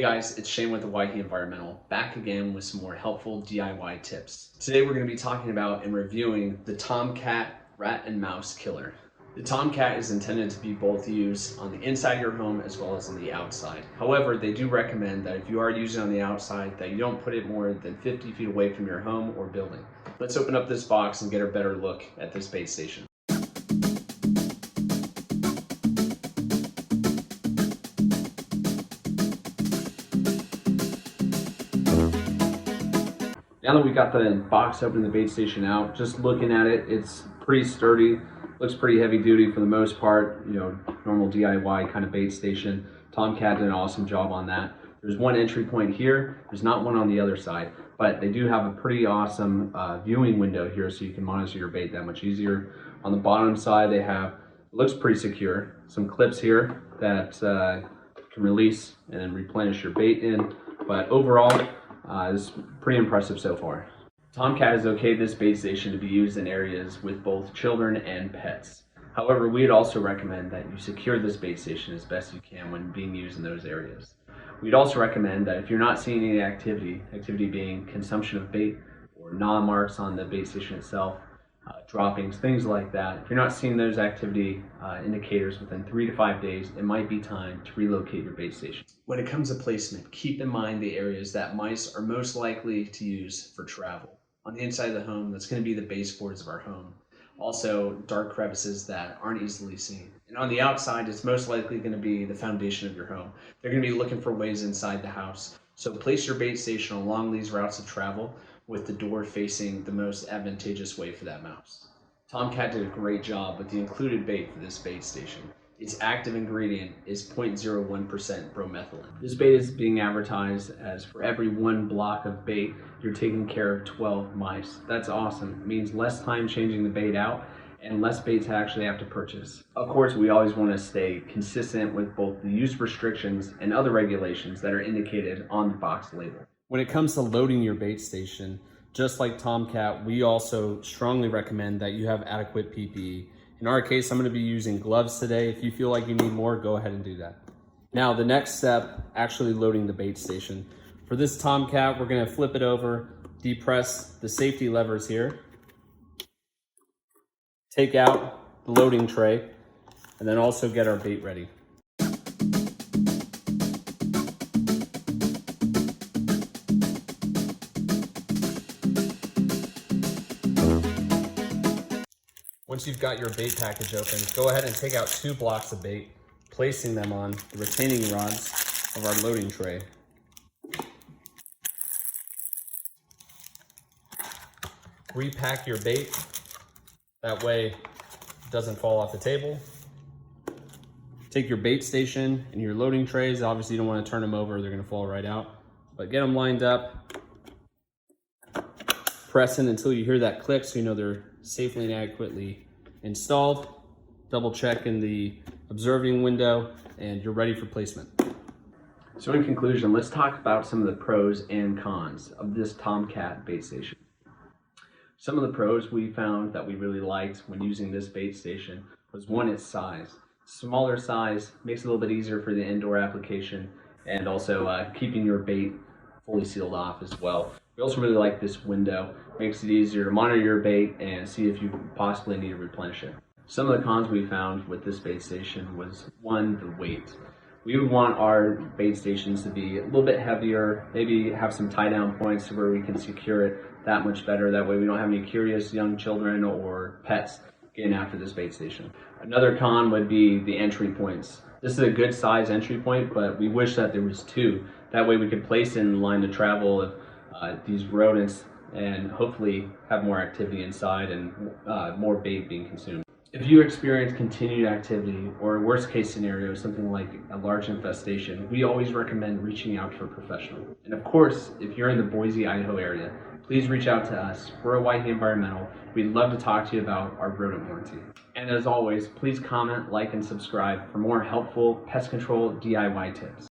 Hey guys, it's Shane with Owyhee Environmental, back again with some more helpful DIY tips. Today we're going to be talking about and reviewing the Tomcat rat and mouse killer. The Tomcat is intended to be both used on the inside of your home as well as on the outside. However, they do recommend that if you are using it on the outside, that you don't put it more than 50 feet away from your home or building. Let's open up this box and get a better look at this bait station. Now that we got the box open, the bait station out, just looking at it, it's pretty sturdy, looks pretty heavy duty for the most part, normal DIY kind of bait station. Tomcat did an awesome job on that. There's one entry point here, there's not one on the other side, but they do have a pretty awesome viewing window here so you can monitor your bait that much easier. On the bottom side, they have, it looks pretty secure, some clips here that can release and replenish your bait in, but overall, it's pretty impressive so far. Tomcat has okayed this bait station to be used in areas with both children and pets. However, we'd also recommend that you secure this bait station as best you can when being used in those areas. We'd also recommend that if you're not seeing any activity being consumption of bait or gnaw marks on the bait station itself, droppings, things like that, if you're not seeing those activity indicators within 3 to 5 days, it might be time to relocate your bait station. When it comes to placement, keep in mind the areas that mice are most likely to use for travel. On the inside of the home, that's going to be the baseboards of our home. Also, dark crevices that aren't easily seen. And on the outside, it's most likely going to be the foundation of your home. They're going to be looking for ways inside the house. So place your bait station along these routes of travel with the door facing the most advantageous way for that mouse. Tomcat did a great job with the included bait for this bait station. Its active ingredient is 0.01% bromethylene. This bait is being advertised as for every 1 block of bait, you're taking care of 12 mice. That's awesome. It means less time changing the bait out and less bait to actually have to purchase. Of course, we always want to stay consistent with both the use restrictions and other regulations that are indicated on the box label. When it comes to loading your bait station, just like Tomcat, we also strongly recommend that you have adequate PPE. In our case, I'm going to be using gloves today. If you feel like you need more, go ahead and do that. Now, the next step, actually loading the bait station. For this Tomcat, we're going to flip it over, depress the safety levers here, take out the loading tray, and then also get our bait ready. Once you've got your bait package open, go ahead and take out 2 blocks of bait, placing them on the retaining rods of our loading tray. Repack your bait, that way it doesn't fall off the table. Take your bait station and your loading trays, obviously you don't want to turn them over, they're going to fall right out, but get them lined up, press in until you hear that click so you know they're safely and adequately installed. Double check in the observing window and you're ready for placement. So in conclusion, let's talk about some of the pros and cons of this Tomcat bait station. Some of the pros we found that we really liked when using this bait station was one, its size. Smaller size makes it a little bit easier for the indoor application and also keeping your bait fully sealed off as well. We also really like this window. Makes it easier to monitor your bait and see if you possibly need to replenish it. Some of the cons we found with this bait station was one, the weight. We would want our bait stations to be a little bit heavier, maybe have some tie down points where we can secure it that much better. That way we don't have any curious young children or pets getting after this bait station. Another con would be the entry points. This is a good size entry point, but we wish that there was 2. That way we could place in line to travel of these rodents and hopefully have more activity inside and more bait being consumed. If you experience continued activity or worst case scenario, something like a large infestation, we always recommend reaching out to a professional. And of course, if you're in the Boise, Idaho area, please reach out to us. We're Owyhee Environmental. We'd love to talk to you about our rodent warranty. And as always, please comment, like, and subscribe for more helpful pest control DIY tips.